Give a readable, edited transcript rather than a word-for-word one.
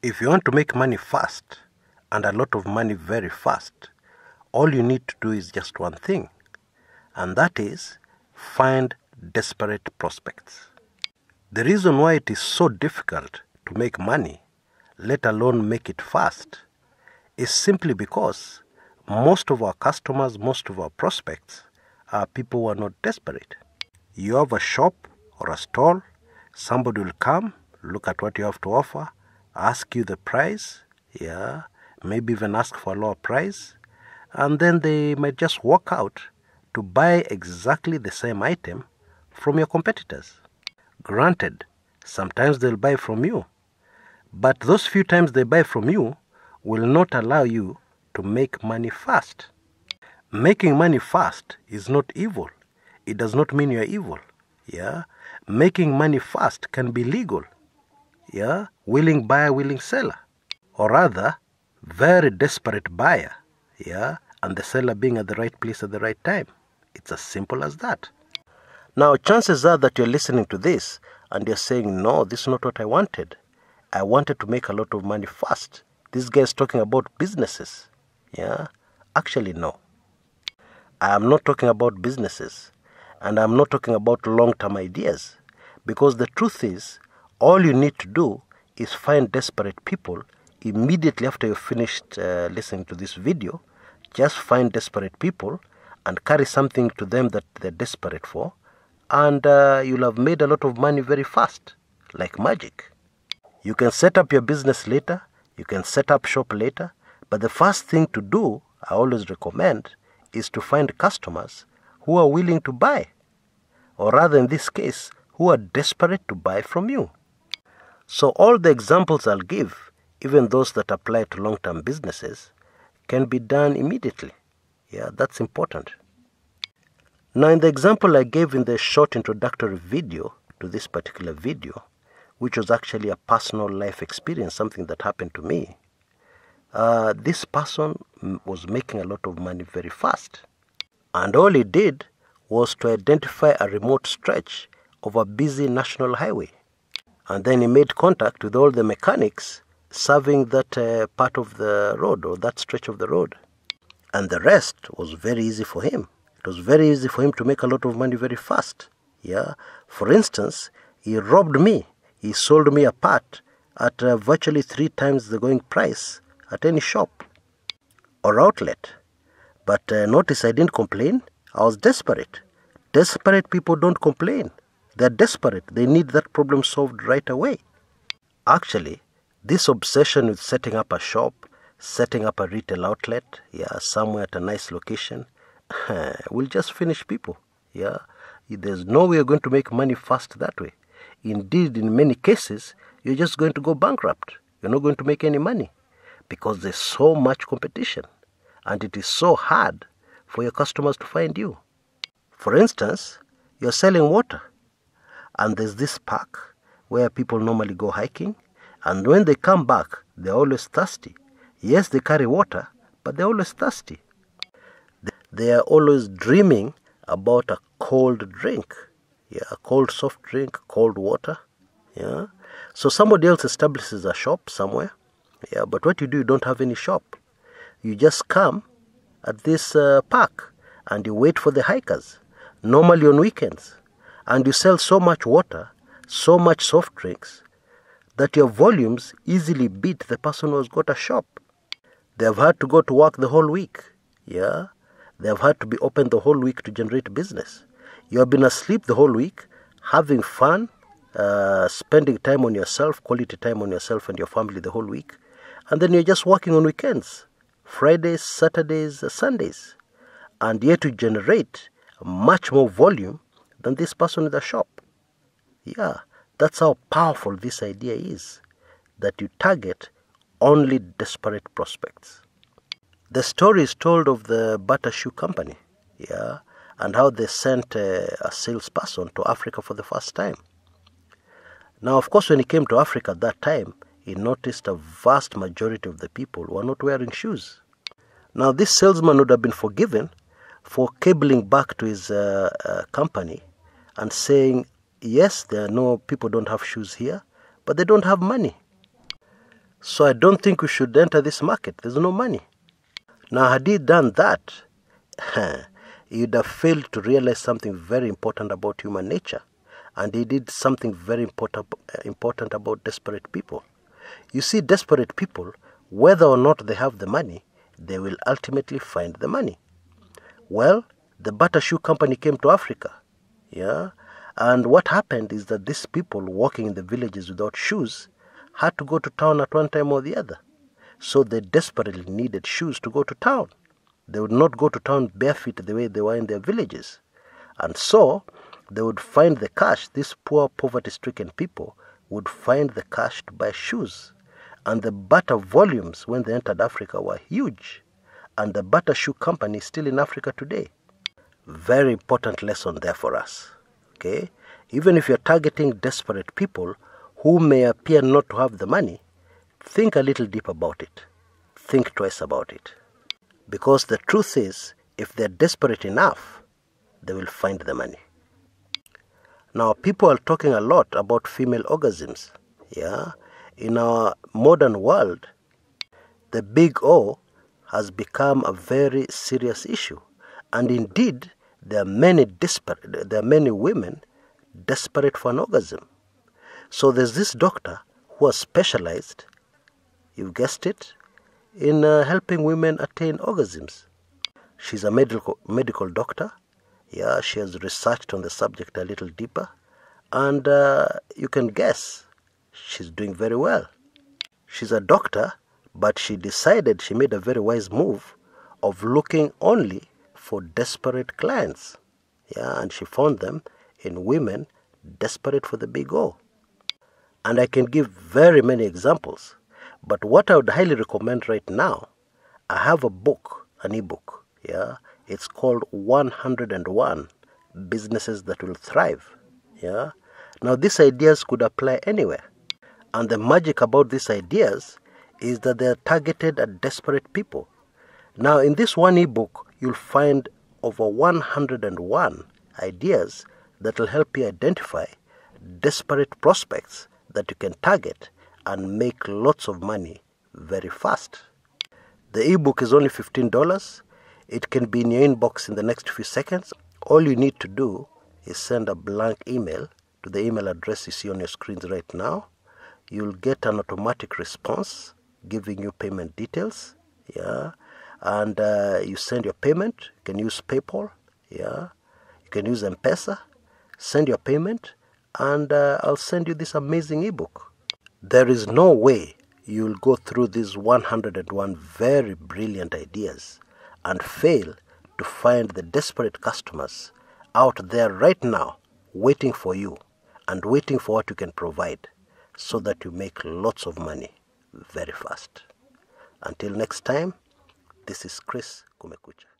If you want to make money fast, and a lot of money very fast, all you need to do is just one thing, and that is find desperate prospects. The reason why it is so difficult to make money, let alone make it fast, is simply because most of our customers, most of our prospects are people who are not desperate. You have a shop or a stall, somebody will come, look at what you have to offer, ask you the price, maybe even ask for a lower price, and then they might just walk out to buy exactly the same item from your competitors. Granted, sometimes they'll buy from you, but those few times they buy from you will not allow you to make money fast. Making money fast is not evil. It does not mean you're evil. Making money fast can be legal. Willing buyer, willing seller. Or rather, very desperate buyer, and the seller being at the right place at the right time. It's as simple as that. Now, chances are that you're listening to this and you're saying, no, this is not what I wanted. I wanted to make a lot of money fast. This guy is talking about businesses. Actually, no. I am not talking about businesses, and I'm not talking about long-term ideas, because the truth is, all you need to do is find desperate people immediately after you've finished listening to this video. Just find desperate people and carry something to them that they're desperate for, and you'll have made a lot of money very fast, like magic. You can set up your business later, you can set up shop later, but the first thing to do, I always recommend, is to find customers who are willing to buy, or rather in this case, who are desperate to buy from you. So all the examples I'll give, even those that apply to long-term businesses, can be done immediately. That's important. Now, in the example I gave in the short introductory video to this particular video, which was actually a personal life experience, something that happened to me, this person was making a lot of money very fast. And all he did was to identify a remote stretch of a busy national highway. And then he made contact with all the mechanics serving that part of the road, or that stretch of the road. And the rest was very easy for him. It was very easy for him to make a lot of money very fast. For instance, he robbed me. He sold me a part at virtually 3 times the going price at any shop or outlet. But notice I didn't complain. I was desperate. Desperate people don't complain. They're desperate. They need that problem solved right away. Actually, this obsession with setting up a shop, setting up a retail outlet, somewhere at a nice location, will just finish people. There's no way you're going to make money fast that way. Indeed, in many cases, you're just going to go bankrupt. You're not going to make any money because there's so much competition, and it is so hard for your customers to find you. For instance, you're selling water, and there's this park where people normally go hiking, and when they come back, they're always thirsty. Yes, they carry water, but they're always thirsty. They are always dreaming about a cold drink, a cold soft drink, cold water. So somebody else establishes a shop somewhere, but what you do, you don't have any shop. You just come at this park and you wait for the hikers, normally on weekends, and you sell so much water, so much soft drinks, that your volumes easily beat the person who has got a shop. They have had to go to work the whole week. They have had to be open the whole week to generate business. You have been asleep the whole week, having fun, spending time on yourself, quality time on yourself and your family the whole week. And then you're just working on weekends, Fridays, Saturdays, Sundays. And yet you generate much more volume than this person in the shop. That's how powerful this idea is, that you target only desperate prospects. The story is told of the Bata Shoe Company, and how they sent a salesperson to Africa for the first time. Now, of course, when he came to Africa at that time, he noticed a vast majority of the people were not wearing shoes. Now, this salesman would have been forgiven for cabling back to his company and saying, yes, there are no people don't have shoes here, but they don't have money. So I don't think we should enter this market. There's no money. Now, had he done that, he'd have failed to realize something very important about human nature. And he did something very important about desperate people. You see, desperate people, whether or not they have the money, they will ultimately find the money. Well, the Bata Shoe Company came to Africa. Yeah? And what happened is that these people walking in the villages without shoes had to go to town at one time or the other. So they desperately needed shoes to go to town. They would not go to town barefoot the way they were in their villages. And so they would find the cash. These poor, poverty-stricken people would find the cash to buy shoes. And the Bata volumes when they entered Africa were huge. And the Bata Shoe Company is still in Africa today. Very important lesson there for us. Okay? Even if you're targeting desperate people who may appear not to have the money, think a little deep about it. Think twice about it. Because the truth is, if they're desperate enough, they will find the money. Now, people are talking a lot about female orgasms. Yeah? In our modern world, the big O has become a very serious issue. And indeed, there are many women desperate for an orgasm. So there's this doctor who has specialized, you've guessed it, in helping women attain orgasms. She's a medical doctor. Yeah, she has researched on the subject a little deeper. And you can guess, she's doing very well. She's a doctor, but she made a very wise move of looking only for desperate clients. Yeah, and she found them in women desperate for the big O. And I can give very many examples. But what I would highly recommend right now, I have a book, an ebook. Yeah, it's called 101 Businesses That Will Thrive. Yeah. Now, these ideas could apply anywhere. And the magic about these ideas is that they're targeted at desperate people. Now, in this one ebook, you'll find over 101 ideas that will help you identify desperate prospects that you can target and make lots of money very fast. The ebook is only $15. It can be in your inbox in the next few seconds. All you need to do is send a blank email to the email address you see on your screens right now. You'll get an automatic response giving you payment details. Yeah. And you send your payment. You can use PayPal. Yeah. You can use M-Pesa. Send your payment, and I'll send you this amazing ebook. There is no way you'll go through these 101 very brilliant ideas and fail to find the desperate customers out there right now waiting for you and waiting for what you can provide so that you make lots of money very fast. Until next time, this is Chris Kumekucha.